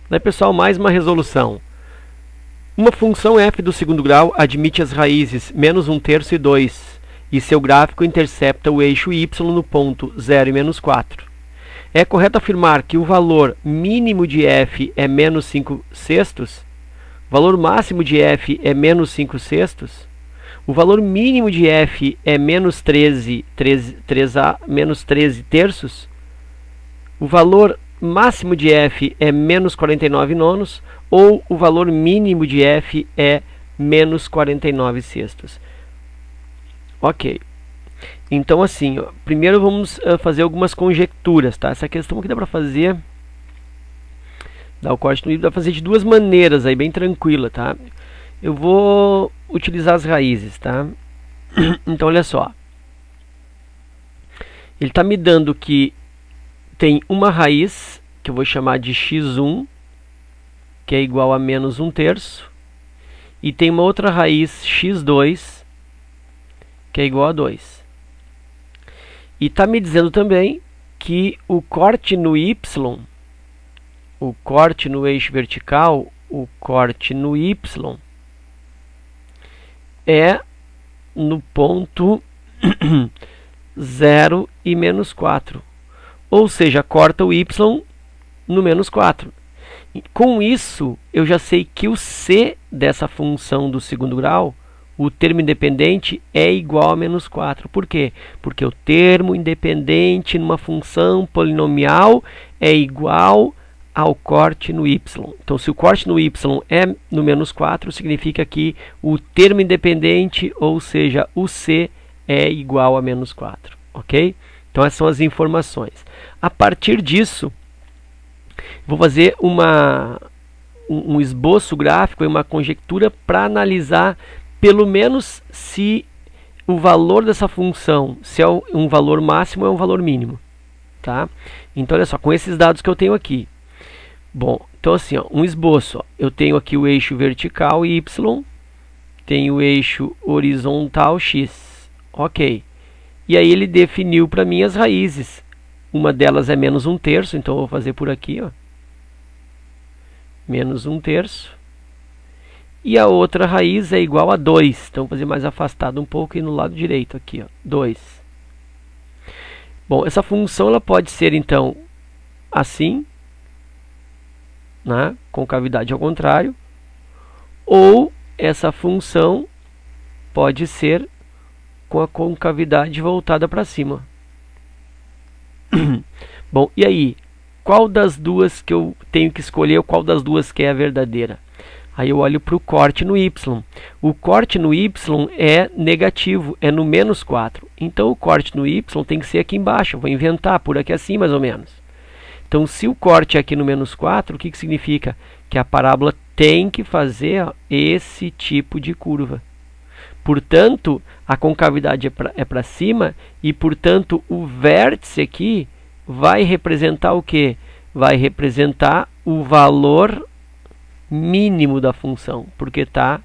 Daí, pessoal, mais uma resolução. Uma função f do segundo grau admite as raízes menos 1/3 e 2, e seu gráfico intercepta o eixo y no ponto 0 e menos 4. É correto afirmar que o valor mínimo de f é menos 5/6? O valor máximo de f é menos 5/6? O valor mínimo de f é menos 13 terços? O valor máximo de f é menos 49/9, ou o valor mínimo de f é menos 49/6. Ok. Então, assim, ó, primeiro vamos fazer algumas conjecturas, tá? Essa questão aqui dá para fazer, dar o corte no livro, dá para fazer de duas maneiras, aí bem tranquila, tá? Eu vou utilizar as raízes, tá? Então, olha só. Ele está me dando que tem uma raiz, que eu vou chamar de x1, que é igual a menos 1/3, e tem uma outra raiz x2, que é igual a 2. E está me dizendo também que o corte no y, o corte no eixo vertical, o corte no y é no ponto 0 e menos 4. Ou seja, corta o y no menos 4. Com isso, eu já sei que o c dessa função do segundo grau, o termo independente, é igual a menos 4. Por quê? Porque o termo independente numa função polinomial é igual ao corte no y. Então, se o corte no y é no menos 4, significa que o termo independente, ou seja, o c, é igual a menos 4. Ok? Então, essas são as informações. A partir disso, vou fazer um esboço gráfico e uma conjectura para analisar pelo menos se o valor dessa função, se é um valor máximo ou é um valor mínimo. Tá? Então, olha só, com esses dados que eu tenho aqui. Bom, então assim, ó, um esboço. Ó, eu tenho aqui o eixo vertical y, tenho o eixo horizontal x. Ok. E aí ele definiu para mim as raízes. Uma delas é menos 1/3, então eu vou fazer por aqui, ó. Menos 1/3. E a outra raiz é igual a 2. Então, vou fazer mais afastado um pouco e no lado direito aqui, ó, 2. Bom, essa função ela pode ser, então, assim, né, concavidade ao contrário. Ou essa função pode ser com a concavidade voltada para cima. Bom, e aí? Qual das duas que eu tenho que escolher, ou qual das duas que é a verdadeira? Aí eu olho para o corte no y. O corte no y é negativo, é no menos 4. Então o corte no y tem que ser aqui embaixo. Eu vou inventar por aqui assim mais ou menos. Então se o corte é aqui no menos 4, o que significa? Que a parábola tem que fazer, ó, esse tipo de curva. Portanto, a concavidade é para cima e, portanto, o vértice aqui vai representar o quê? Vai representar o valor mínimo da função, porque está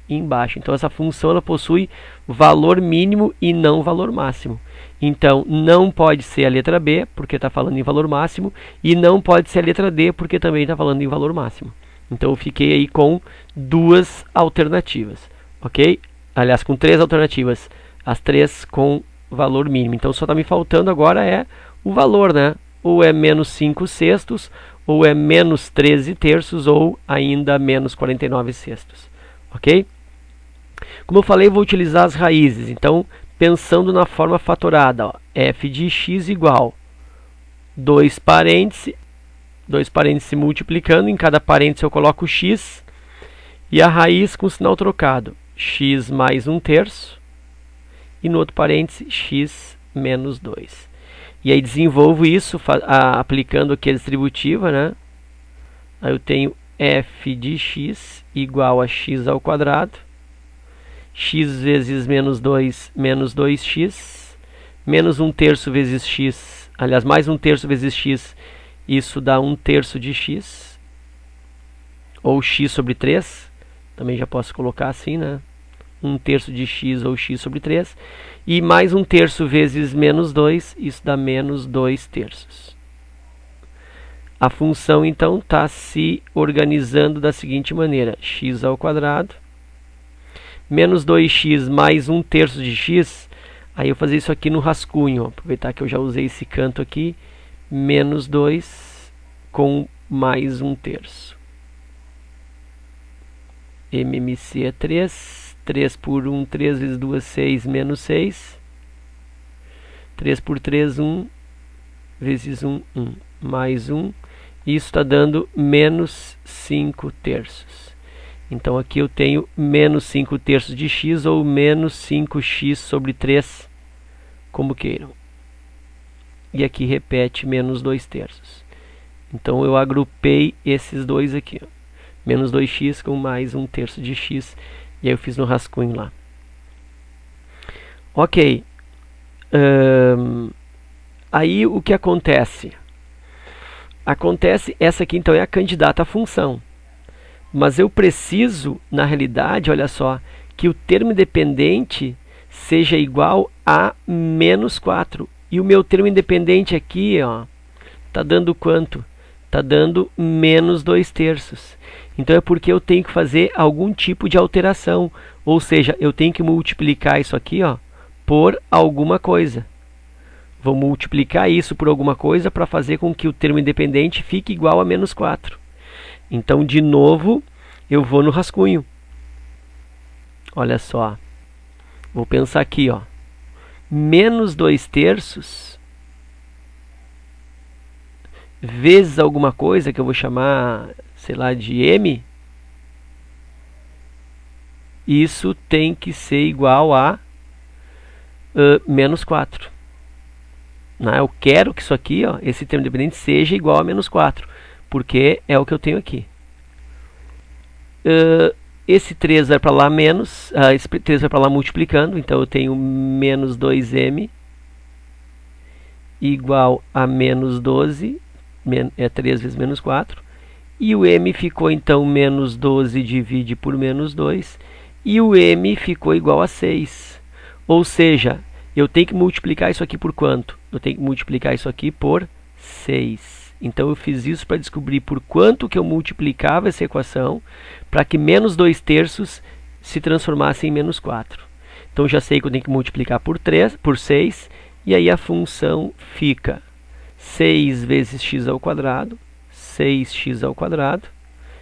embaixo. Então, essa função ela possui valor mínimo e não valor máximo. Então, não pode ser a letra B, porque está falando em valor máximo, e não pode ser a letra D, porque também está falando em valor máximo. Então, eu fiquei aí com duas alternativas, ok? Aliás, com três alternativas, as três com valor mínimo. Então, só está me faltando agora é o valor, né? Ou é menos 5/6, ou é menos 13 terços, ou ainda menos 49/6. Ok? Como eu falei, eu vou utilizar as raízes. Então, pensando na forma fatorada, ó, f de x igual 2 parênteses se multiplicando, em cada parêntese eu coloco x, e a raiz com sinal trocado, x mais 1/3, e no outro parêntese, x menos 2. E aí desenvolvo isso aplicando aqui a distributiva, né? Aí eu tenho f de x igual a x ao quadrado, x vezes menos 2, menos 2x, menos 1/3 vezes x, aliás, mais 1/3 vezes x, isso dá 1/3 de x, ou x sobre 3, também já posso colocar assim, né? 1/3 de x ou x sobre 3, e mais 1/3 vezes menos 2, isso dá menos 2 terços. A função então está se organizando da seguinte maneira: x ao quadrado menos 2x mais 1/3 de x. Aí eu vou fazer isso aqui no rascunho, ó. Aproveitar que eu já usei esse canto aqui, menos 2 com mais 1/3. MMC é 3, 3 por 1, 3 vezes 2, 6, menos 6. 3 por 3, 1, vezes 1, 1, mais 1. Isso está dando menos 5/3. Então aqui eu tenho menos 5/3 de x ou menos 5x sobre 3, como queiram. E aqui repete menos 2/3. Então eu agrupei esses dois aqui, ó. Menos 2x com mais 1/3 de x. E aí eu fiz no rascunho lá. Ok. Aí o que acontece? Essa aqui então é a candidata à função. Mas eu preciso, na realidade, olha só, que o termo independente seja igual a menos 4. E o meu termo independente aqui, ó, está dando quanto? Está dando menos 2/3. Então é porque eu tenho que fazer algum tipo de alteração. Ou seja, eu tenho que multiplicar isso aqui, ó, por alguma coisa. Vou multiplicar isso por alguma coisa para fazer com que o termo independente fique igual a menos 4. Então, de novo, eu vou no rascunho. Olha só. Vou pensar aqui, ó. Menos 2/3 vezes alguma coisa que eu vou chamar, sei lá, de m. Isso tem que ser igual a menos 4. Eu quero que isso aqui, ó, esse termo independente, seja igual a menos 4. Porque é o que eu tenho aqui. Esse 3 vai para lá menos, esse 3 vai para lá multiplicando, então eu tenho menos 2m igual a menos 12, é 3 vezes menos 4, e o m ficou então menos 12 divide por menos 2, e o m ficou igual a 6. Ou seja, eu tenho que multiplicar isso aqui por quanto? Eu tenho que multiplicar isso aqui por 6. Então eu fiz isso para descobrir por quanto que eu multiplicava essa equação para que menos 2/3 se transformasse em menos 4. Então já sei que eu tenho que multiplicar por 6, e aí a função fica 6 vezes x ao quadrado, 6x ao quadrado,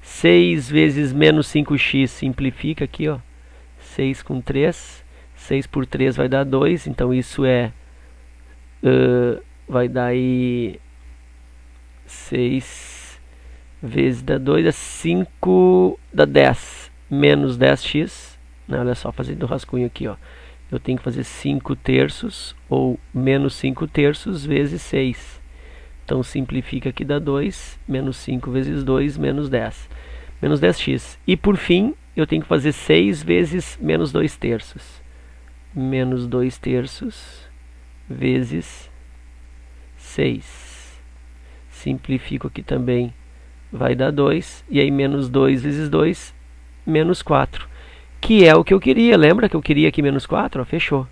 6 vezes menos 5x simplifica aqui, ó, 6 com 3, 6 por 3 vai dar 2, então isso vai dar aí 6 vezes dá 2, dá 5, dá 10, menos 10x, né? Olha só, fazendo o rascunho aqui, ó. Eu tenho que fazer 5/3 ou menos 5/3 vezes 6. Então simplifica aqui, dá 2, menos 5 vezes 2, menos 10. Menos 10x. E por fim, eu tenho que fazer 6 vezes menos 2/3. Menos 2/3 vezes 6. Simplifico aqui também, vai dar 2, e aí menos 2 vezes 2, menos 4. Que é o que eu queria, lembra que eu queria aqui menos 4? Ó, fechou.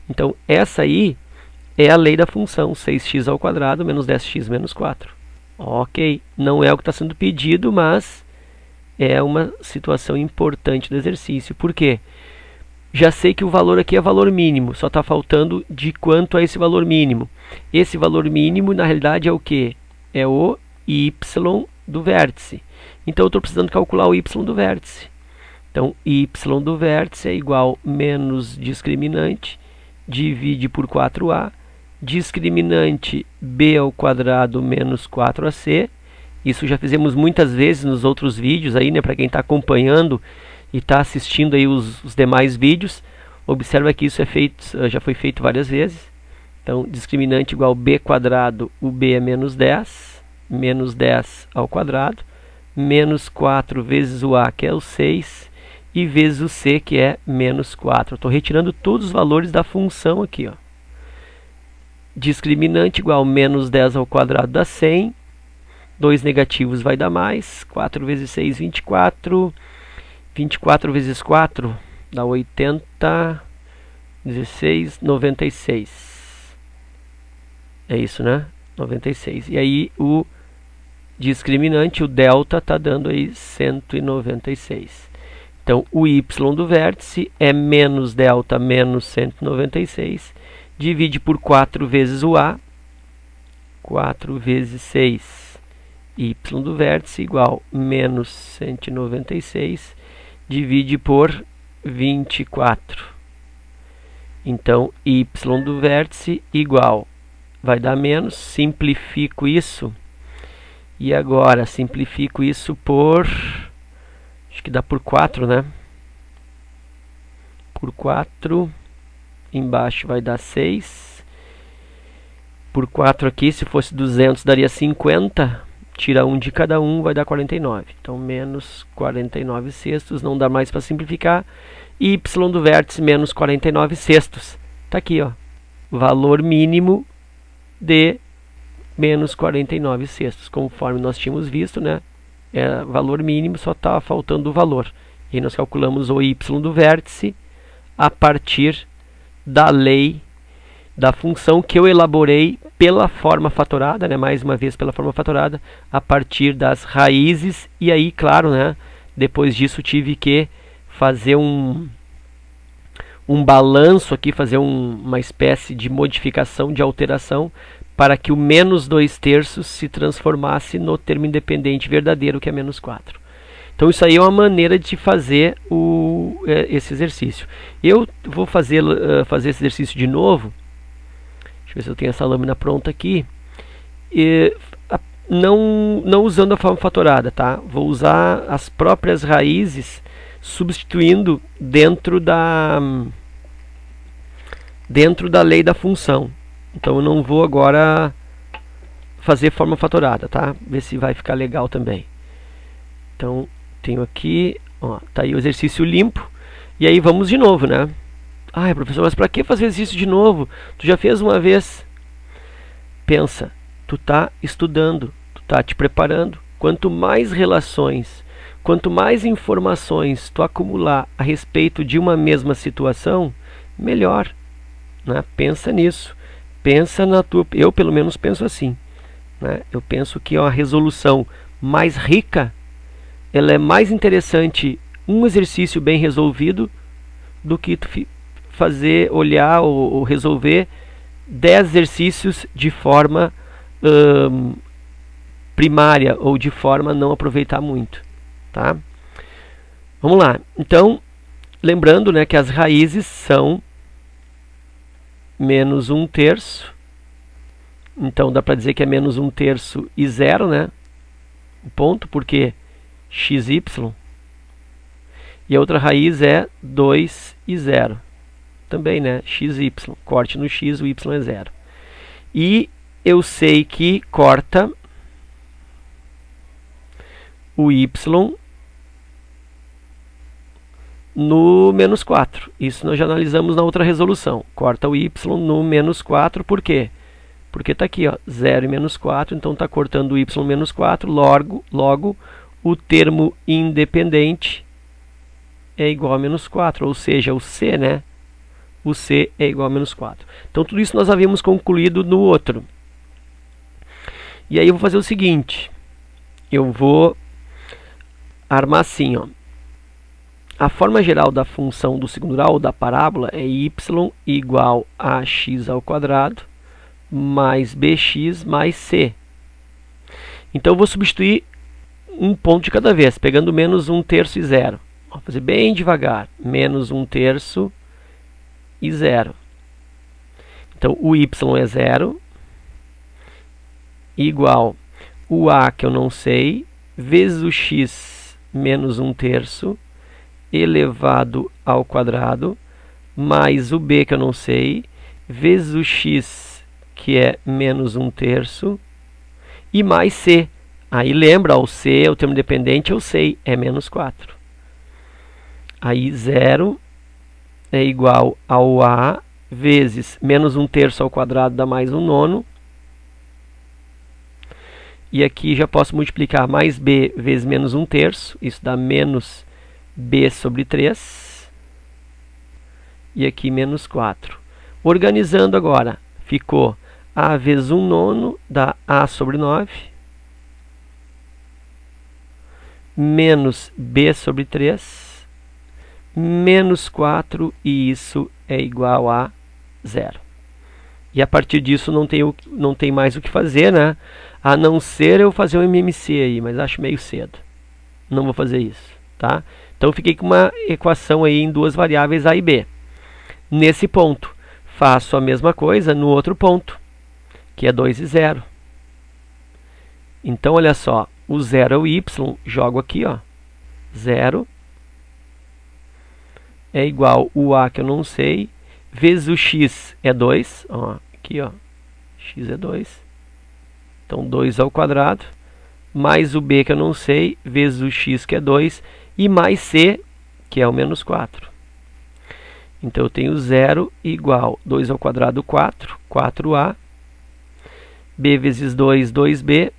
Então essa aí é a lei da função, 6x ao quadrado menos 10x menos 4. Ok, não é o que está sendo pedido, mas é uma situação importante do exercício. Por quê? Já sei que o valor aqui é valor mínimo, só está faltando de quanto é esse valor mínimo. Esse valor mínimo, na realidade, é o quê? É o y do vértice. Então eu estou precisando calcular o y do vértice. Então y do vértice é igual a menos discriminante, divide por 4a, discriminante b ao quadrado menos 4ac. Isso já fizemos muitas vezes nos outros vídeos aí, né, para quem está acompanhando e está assistindo aí os demais vídeos. Observa que isso é feito, já foi feito várias vezes. Então, discriminante igual a b quadrado, o b é menos 10 ao quadrado, menos 4 vezes o a, que é o 6, e vezes o c, que é menos 4. Estou retirando todos os valores da função aqui, ó. Discriminante igual a menos 10 ao quadrado dá 100, 2 negativos vai dar mais, 4 vezes 6, 24, 24 vezes 4 dá 80, 16, 96. É isso, né? 96. E aí o discriminante, o delta está dando aí 196. Então, o y do vértice é menos delta menos 196. Divide por 4 vezes o a. 4 vezes 6. Y do vértice igual menos 196. Divide por 24. Então, y do vértice igual. Vai dar menos. Simplifico isso. E agora, simplifico isso por... Acho que dá por 4, né? Por 4. Embaixo vai dar 6. Por 4 aqui, se fosse 200, daria 50. Tira 1 de cada um, vai dar 49. Então, menos 49 sextos. Não dá mais para simplificar. Y do vértice menos 49 sextos. Está aqui, ó. Valor mínimo de menos 49 sextos. Conforme nós tínhamos visto, né? É valor mínimo, só estava faltando o valor. E aí nós calculamos o y do vértice a partir da lei da função que eu elaborei pela forma fatorada, né? Mais uma vez pela forma fatorada, a partir das raízes. E aí, claro, né? Depois disso tive que fazer um balanço aqui, fazer uma espécie de modificação, de alteração, para que o menos 2/3 se transformasse no termo independente verdadeiro, que é menos 4. Então isso aí é uma maneira de fazer esse exercício. Eu vou fazer esse exercício de novo. Deixa eu ver se eu tenho essa lâmina pronta aqui. Não usando a forma fatorada, tá? Vou usar as próprias raízes, substituindo dentro da lei da função. Então eu não vou agora fazer forma fatorada, tá? Ver se vai ficar legal também. Então tenho aqui, ó, tá aí o exercício limpo. E aí vamos de novo, né? Ai, professor, mas para que fazer exercício de novo? Tu já fez uma vez. Pensa, tu tá estudando, tu tá te preparando. Quanto mais relações, quanto mais informações tu acumular a respeito de uma mesma situação, melhor, né? Pensa nisso. Pensa na tua... Eu, pelo menos, penso assim, né? Eu penso que a resolução mais rica, ela é mais interessante um exercício bem resolvido do que tu fazer, olhar ou resolver 10 exercícios de forma primária ou de forma a não aproveitar muito, tá? Vamos lá. Então, lembrando, né, que as raízes são menos 1/3. Então dá para dizer que é menos 1/3 e 0, né? O ponto, porque xy. E a outra raiz é 2 e 0. Também, né? xy. Corte no x, o y é 0. E eu sei que corta o y no menos 4. Isso nós já analisamos na outra resolução. Corta o y no menos 4, por quê? Porque está aqui, ó, 0 e menos 4, então está cortando o y menos 4, logo o termo independente é igual a menos 4, ou seja, o c, né? O c é igual a menos 4. Então tudo isso nós havíamos concluído no outro. E aí eu vou fazer o seguinte, eu vou armar assim, ó. A forma geral da função do segundo grau, ou da parábola, é y igual a x ao quadrado mais bx mais c. Então eu vou substituir um ponto de cada vez, pegando menos 1/3 e 0. Vou fazer bem devagar. Menos 1/3 e 0. Então o y é 0, igual o a, que eu não sei, vezes o x menos 1/3 elevado ao quadrado, mais o b, que eu não sei, vezes o x, que é menos 1/3, e mais c. Aí lembra, o c, o termo dependente, eu sei, é menos 4. Aí 0 é igual ao a vezes menos 1/3 ao quadrado dá mais 1/9. E aqui já posso multiplicar mais b vezes menos 1/3, isso dá menos b sobre 3. E aqui menos 4. Organizando agora, ficou a vezes 1/9 dá a sobre 9. menos b sobre 3 menos 4, e isso é igual a 0. E a partir disso não tem mais o que fazer, né? A não ser eu fazer um MMC aí, mas acho meio cedo. Não vou fazer isso, tá? Então eu fiquei com uma equação aí em duas variáveis a e b. Nesse ponto, faço a mesma coisa no outro ponto, que é 2 e 0. Então, olha só, o 0 é o y, jogo aqui, ó. 0 é igual o a que eu não sei, vezes o x é 2, ó, aqui, ó, x é 2. Então, 2 ao quadrado, mais o b que eu não sei, vezes o x que é 2, e mais c, que é o menos 4. Então, eu tenho 0 igual 2 ao quadrado, 4, 4a, b vezes 2, 2b,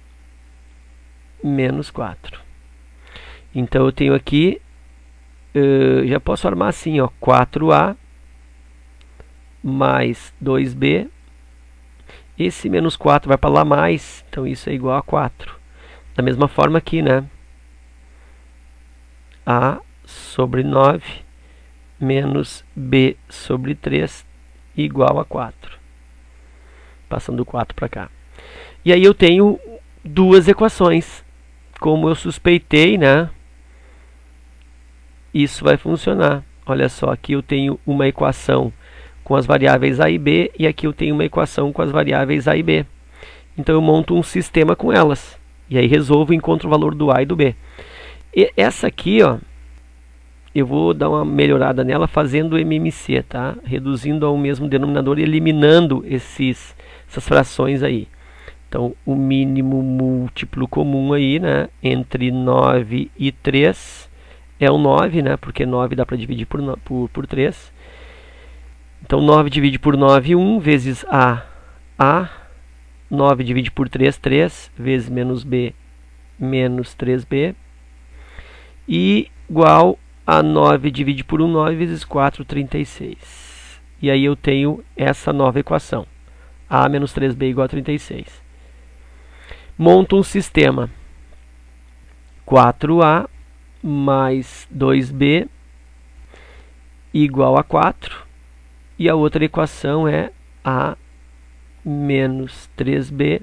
menos 4. Então, eu tenho aqui, já posso armar assim, ó, 4a mais 2b. Esse menos 4 vai para lá mais, então isso é igual a 4. Da mesma forma aqui, né? A sobre 9 menos b sobre 3 igual a 4. Passando o 4 para cá. E aí eu tenho duas equações. Como eu suspeitei, né? Isso vai funcionar. Olha só, aqui eu tenho uma equação com as variáveis a e b, e aqui eu tenho uma equação com as variáveis a e b. Então eu monto um sistema com elas. E aí resolvo e encontro o valor do a e do b. E essa aqui, ó, eu vou dar uma melhorada nela fazendo MMC, tá? Reduzindo ao mesmo denominador e eliminando essas frações aí. Então, o mínimo múltiplo comum aí, né, entre 9 e 3 é o 9, né, porque 9 dá para dividir por 3. Então, 9 divide por 9, 1, vezes a. 9 divide por 3, 3, vezes menos b, menos 3b. E igual a 9 divide por 1, 9, vezes 4, 36. E aí eu tenho essa nova equação. A menos 3b igual a 36. Monto um sistema. 4a mais 2b igual a 4. E a outra equação é a menos 3b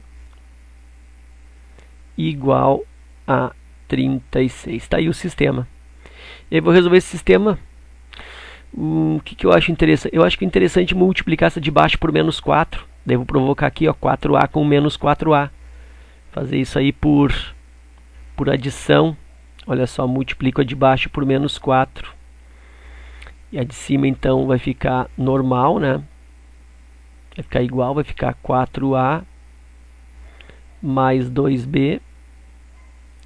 igual a 36. Está aí o sistema. Eu vou resolver esse sistema. O que eu acho interessante? Eu acho que é interessante multiplicar essa de baixo por menos 4. Daí eu vou provocar aqui, ó, 4a com menos 4a. Fazer isso aí por adição. Olha só, multiplico a de baixo por menos 4. E a de cima, então, vai ficar normal, né? Vai ficar igual, vai ficar 4a mais 2b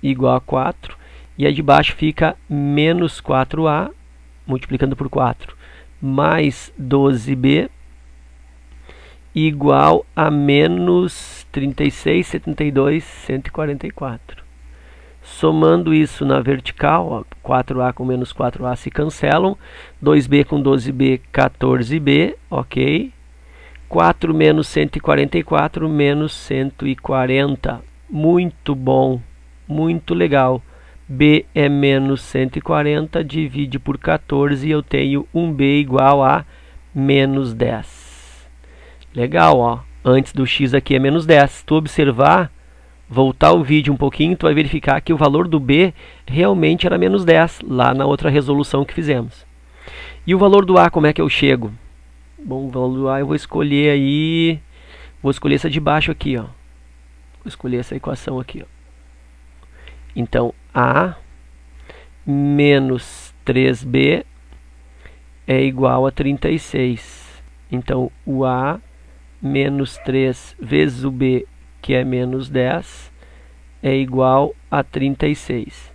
igual a 4. E a de baixo fica menos 4a, multiplicando por 4, mais 12b igual a menos 36, 72, 144. Somando isso na vertical, ó, 4a com menos 4a se cancelam. 2b com 12b, 14b, ok. 4 menos 144, menos 140. Muito bom, muito legal. B é menos 140, divide por 14 e eu tenho 1b igual a menos 10. Legal, ó. Antes do x aqui é menos 10. Se tu observar, voltar o vídeo um pouquinho, tu vai verificar que o valor do b realmente era menos 10, lá na outra resolução que fizemos. E o valor do a, como é que eu chego? Bom, o valor do a eu vou escolher aí, vou escolher essa de baixo aqui, ó. Vou escolher essa equação aqui, ó. Então, a menos 3b é igual a 36. Então, o a menos 3 vezes o b, que é menos 10, é igual a 36.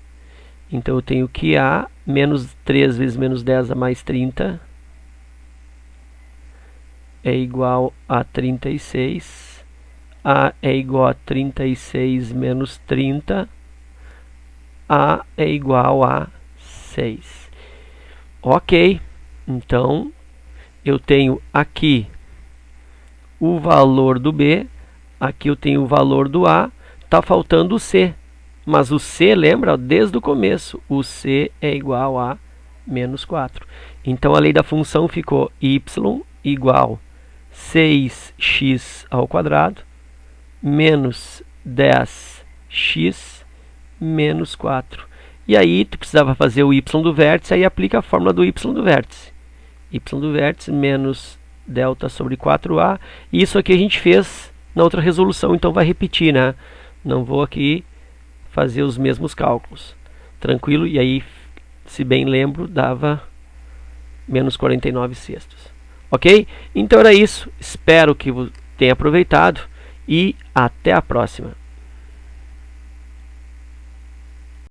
Então, eu tenho que a menos 3 vezes menos 10 a mais 30 é igual a 36. A é igual a 36 menos 30. A é igual a 6. Ok, então eu tenho aqui o valor do B, aqui eu tenho o valor do A, está faltando o C. Mas o C, lembra, desde o começo, o C é igual a menos 4. Então a lei da função ficou y igual 6x ao quadrado menos 10x menos 4. E aí tu precisava fazer o y do vértice, aí aplica a fórmula do y do vértice. Y do vértice menos delta sobre 4a. E isso aqui a gente fez na outra resolução, então vai repetir, né? Não vou aqui fazer os mesmos cálculos. Tranquilo? E aí, se bem lembro, dava menos 49 sextos. Ok? Então era isso. Espero que tenha aproveitado e até a próxima.